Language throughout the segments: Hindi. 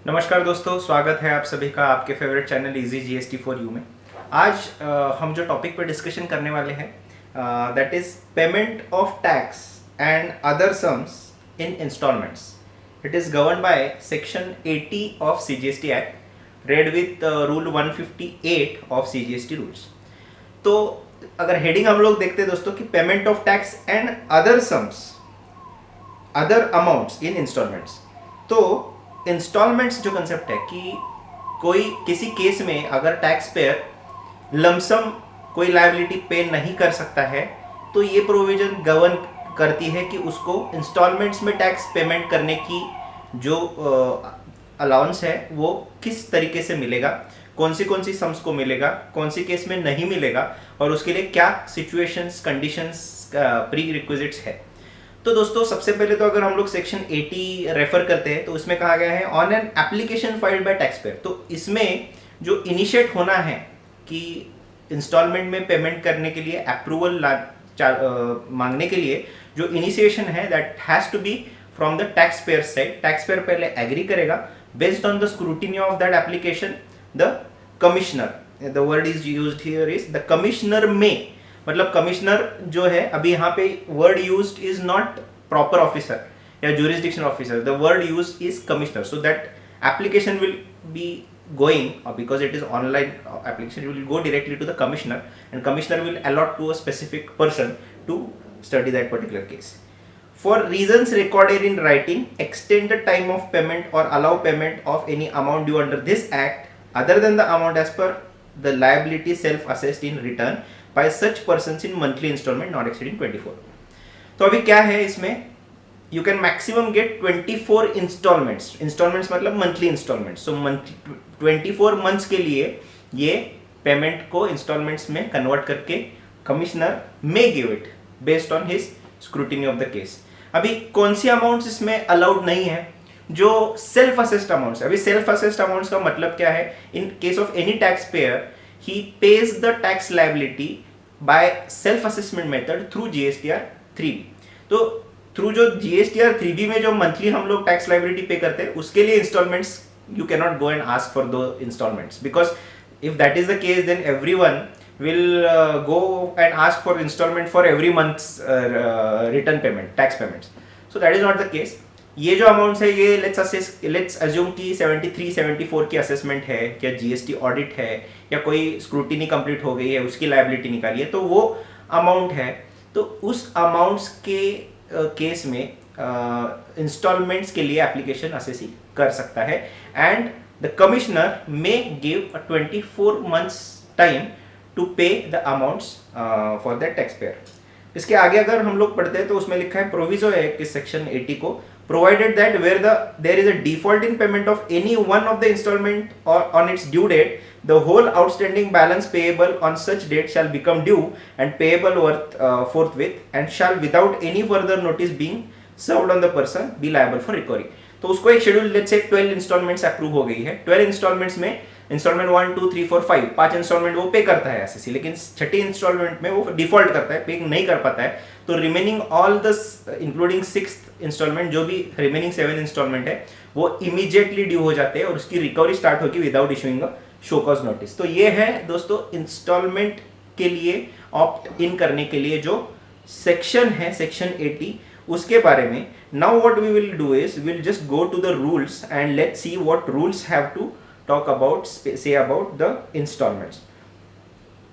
नमस्कार दोस्तों, स्वागत है आप सभी का आपके favourite channel easy GST for you में। आज हम जो टॉपिक पर डिस्कशन करने वाले हैं that is payment of tax and other sums in installments. It is govern by section 80 of CGST act read with rule 158 of CGST rules. तो अगर हेडिंग हम लोग देखते हैं दोस्तों कि payment of tax and other sums, other amounts in installments. तो इंस्टॉलमेंट्स जो कंसेप्ट है कि कोई किसी केस में अगर टैक्स पेयर लमसम कोई लायबिलिटी पे नहीं कर सकता है तो ये प्रोविजन गवर्न करती है कि उसको इंस्टॉलमेंट्स में टैक्स पेमेंट करने की जो अलाउंस है वो किस तरीके से मिलेगा, कौन सी सम्स को मिलेगा, कौन सी केस में नहीं मिलेगा और उसके लिए क्या सिचुएशंस, कंडीशंस, प्री रिक्विजिट्स है। तो दोस्तों सबसे पहले तो अगर हम लोग सेक्शन 80 रेफर करते हैं तो उसमें कहा गया है on an application filed by tax payer. तो इसमें जो इनिशिएट होना है कि इंस्टॉलमेंट में पेमेंट करने के लिए अप्रूवल मांगने के लिए जो इनिशिएशन है that has to be from the tax payer side. Tax payer पहले एग्री करेगा based on the scrutiny of that application. The commissioner, the word is used here is the commissioner में, मतलब कमिश्नर जो है अभी यहाँ पे word used is not proper officer या jurisdiction officer, the word used is commissioner. So that application will be going because it is online application, you will go directly to the commissioner and commissioner will allot to a specific person to study that particular case. For reasons recorded in writing, extend the time of payment or allow payment of any amount due under this act other than the amount as per the liability self assessed in return by such persons in monthly installment not exceeding 24. तो अभी क्या है इसमें, you can maximum get 24 installments. Installments मतलब monthly installments. So monthly 24 months के लिए ये पेमेंट को इंस्टॉलमेंट्स में कन्वर्ट करके commissioner may give it based on his scrutiny of the case. अभी कौन सी अमाउंट्स इसमें अलाउड नहीं है, जो सेल्फ असेस्ड अमाउंट्स। अभी सेल्फ असेस्ड अमाउंट्स का मतलब क्या है, in case of any tax payer he page the tax liability by self assessment method through GSTR 3B। तो थ्रू जो जीएसटीआर 3B में जो मंथली हम लोग टैक्स लायबिलिटी पे करते हैं उसके लिए installments you cannot go and ask for those installments, because if that is the case then everyone will go and ask for installment for every month's return payment, tax payments. So that is not the case. ये जो अमाउंट्स है ये लेट्स अज्यूम कि 73 74 की असेसमेंट है या जीएसटी ऑडिट है या कोई स्क्रूटिनी कंप्लीट हो गई है उसकी लायबिलिटी निकाली है तो वो अमाउंट है। तो उस अमाउंट्स के केस में इंस्टॉलमेंट्स के लिए एप्लीकेशन असेसी कर सकता है and the commissioner may give a 24 months time to pay the amounts for the tax payer. इसके आगे अगर हम लोग पढ़ते हैं तो उसमें लिखा है प्रोविजो है कि सेक्शन 80 को, provided that where there is a default in payment of any one of the instalment और on its due date the whole outstanding balance payable on such date shall become due and payable forthwith and shall without any further notice being served on the person be liable for recovery। तो उसको एक schedule let's say 12 installments approve हो गई है। 12 इंस्टॉलमेंट्स में इंस्टॉलमेंट 1 2 3 4 5 5 इंस्टॉलमेंट वो पे करता है एसएससी, लेकिन छठी इंस्टॉलमेंट में वो डिफॉल्ट करता है, पे नहीं कर पाता है। तो remaining all the including 6th instalment जो भी रिमेनिंग 7 इंस्टॉलमेंट है वो इमीडिएटली ड्यू हो जाते हैं और उसकी रिकवरी स्टार्ट होगी without issuing a show cause notice. तो ये है दोस्तों इंस्टॉलमेंट के लिए ऑप्ट इन करने के लिए जो सेक्शन है सेक्शन 80 उसके बारे में। Now what we will do is will just go to the rules and let's see what rules have to talk about say about the instalments.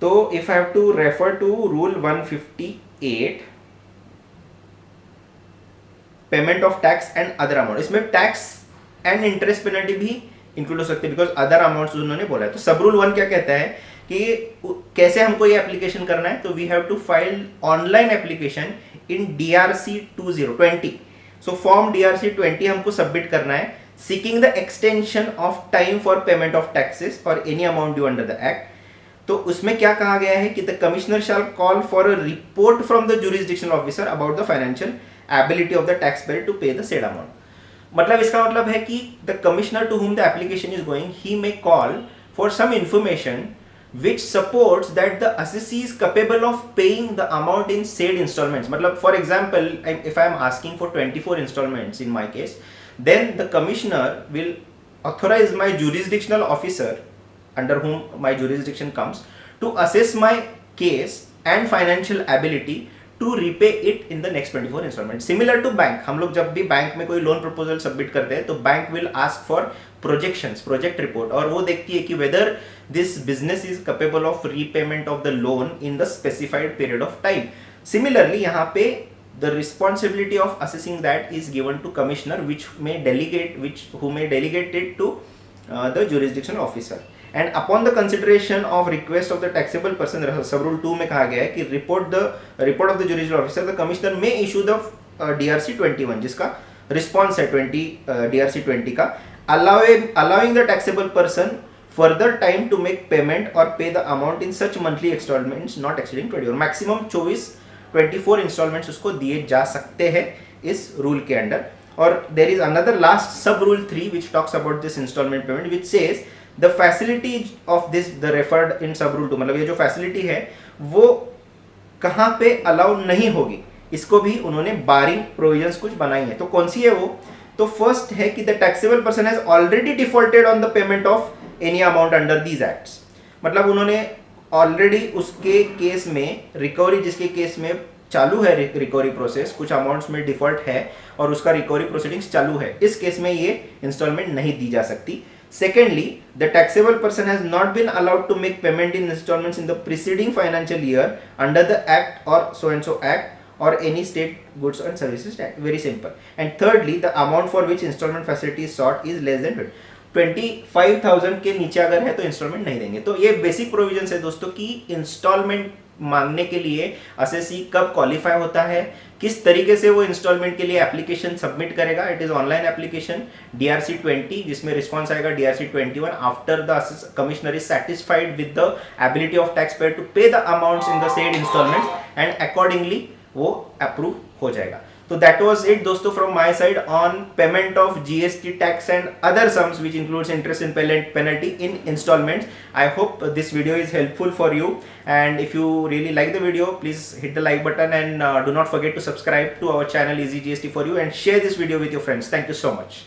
तो if I have to refer to rule 158 payment of tax and other amount, इसमें टैक्स एंड इंटरेस्ट पेनल्टी भी इंक्लूड हो सकते हैं बिकॉज अदर अमाउंट्स उन्होंने बोला है। तो सब रूल 1 क्या कहता है कि कैसे हमको ये एप्लीकेशन करना है, तो we have to file online application in DRC 2020। So form DRC 20 हमको सबमिट करना है seeking the extension of time for payment of taxes और any amount due under the act. तो उसमें क्या कहा गया है कि the commissioner shall call for a report from the jurisdictional officer about the financial ability of the tax payer to pay the said amount. मतलब इसका मतलब है कि the commissioner to whom the application is going, he may call for some information which supports that the assessee is capable of paying the amount in said installments। मतलब for example if I am asking for 24 installments in my case, then the commissioner will authorize my jurisdictional officer, under whom my jurisdiction comes, to assess my case and financial ability to repay it in the next 24 installment. Similar to bank, हम लोग जब भी बैंक में कोई लोन प्रपोजल सबमिट करते हैं तो bank will ask for projections, project report, और वो देखती है कि whether this business is capable of repayment of the loan in the specified period of time. Similarly यहाँ पे the responsibility of assessing that is given to commissioner, who may delegate it to the jurisdictional officer. And upon the consideration of request of the taxable person, sub rule 2 में कहा गया है कि report of the jurisdictional officer, the commissioner may issue the DRC 21, जिसका response है 20 DRC 20 का, allowing the taxable person further time to make payment or pay the amount in such monthly installments not exceeding 20 और maximum 24 इंस्टॉलमेंट्स उसको दिए जा सकते हैं इस रूल के अंडर. और there is another last sub rule 3 which talks about this instalment payment, which says the facility of this the referred in sub rule 2, मतलब ये जो फैसिलिटी है वो कहाँ पे अलाउ नहीं होगी, इसको भी उन्होंने बारिंग प्रोविजंस कुछ बनाई है. तो कौन सी है वो? तो फर्स्ट है कि the taxable person has already defaulted on the payment of any amount under these acts. मतलब उन्होंने ऑलरेडी उसके केस में रिकवरी, जिसके केस में चालू है रिकवरी प्रोसेस, कुछ अमाउंट्स में डिफॉल्ट है और उसका रिकवरी प्रोसीडिंग्स चालू है, इस केस में ये इंस्टॉलमेंट नहीं दी जा सकती. Secondly, the taxable person has not been allowed to make payment in instalments in the preceding financial year under the act और so and so act or any state goods and services tax. Very simple. And thirdly, the amount for which installment facility is sought is less than 25,000 के नीचे अगर है तो इंस्टॉलमेंट नहीं देंगे. तो ये बेसिक प्रोविजन है दोस्तों कि इंस्टॉलमेंट मांगने के लिए असेसी कब क्वालिफाई होता है, किस तरीके से वो इंस्टॉलमेंट के लिए एप्लीकेशन सबमिट करेगा. It is online application DRC 20, जिसमें रिस्पॉन्स आएगा DRC 21 after the commissioner is satisfied with the ability of tax payer to pay the amounts in the said instalments and accordingly वो अप्रूव हो जाएगा. तो दैट वाज इट दोस्तों from my side on payment of GST tax and other sums which includes interest and penalty in instalments. I hope this video is helpful for you, and if you really like the video, please hit the like button and do not forget to subscribe to our channel Easy GST for You and share this video with your friends. Thank you so much.